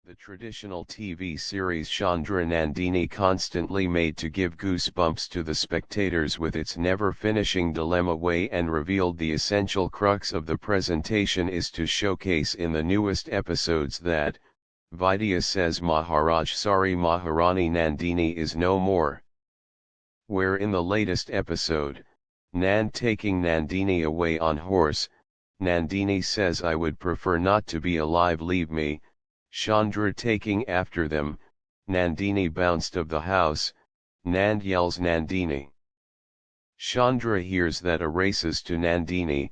The traditional TV series Chandra Nandini constantly made to give goosebumps to the spectators with its never-finishing dilemma way and revealed the essential crux of the presentation is to showcase in the newest episodes that, Vaidya says Maharaj sorry Maharani Nandini is no more. Where in the latest episode, Nand taking Nandini away on horse, Nandini says I would prefer not to be alive leave me. Chandra taking after them, Nandini bounced of the house, Nand yells Nandini. Chandra hears that races to Nandini,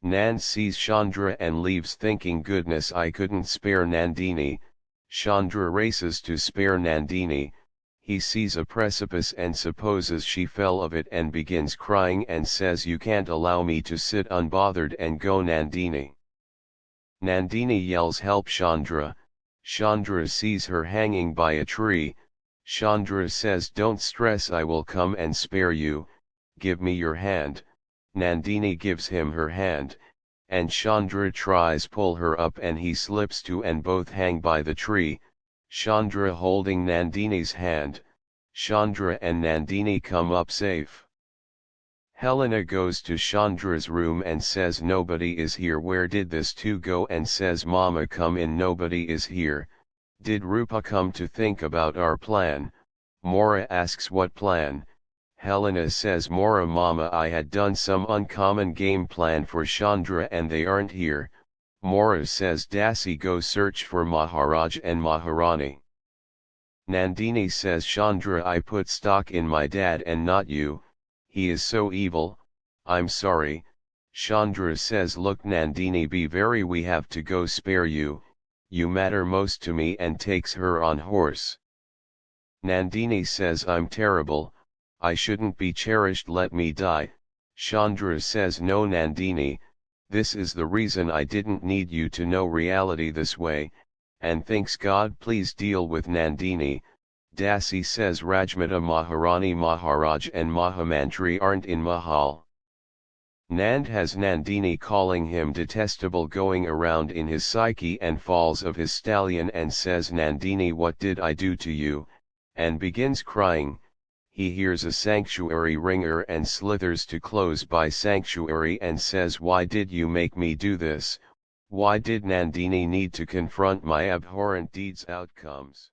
Nand sees Chandra and leaves thinking goodness I couldn't spare Nandini, Chandra races to spare Nandini, he sees a precipice and supposes she fell of it and begins crying and says you can't allow me to sit unbothered and go Nandini. Nandini yells help Chandra. Chandra sees her hanging by a tree, Chandra says don't stress I will come and spare you, give me your hand, Nandini gives him her hand, and Chandra tries pull her up and he slips too and both hang by the tree, Chandra holding Nandini's hand, Chandra and Nandini come up safe. Helena goes to Chandra's room and says nobody is here where did this two go and says mama come in nobody is here, did Rupa come to think about our plan, Mora asks what plan, Helena says Mora mama I had done some uncommon game plan for Chandra and they aren't here, Mora says Dasi go search for Maharaj and Maharani. Nandini says Chandra I put stock in my dad and not you. He is so evil, I'm sorry, Chandra says look Nandini be very we have to go spare you, you matter most to me and takes her on horse. Nandini says I'm terrible, I shouldn't be cherished let me die, Chandra says no Nandini, this is the reason I didn't need you to know reality this way, and thinks God please deal with Nandini. Dasi says Rajmata Maharani Maharaj and Mahamantri aren't in Mahal. Nand has Nandini calling him detestable going around in his psyche and falls of his stallion and says Nandini what did I do to you, and begins crying, he hears a sanctuary ringer and slithers to close by sanctuary and says why did you make me do this, why did Nandini need to confront my abhorrent deeds outcomes.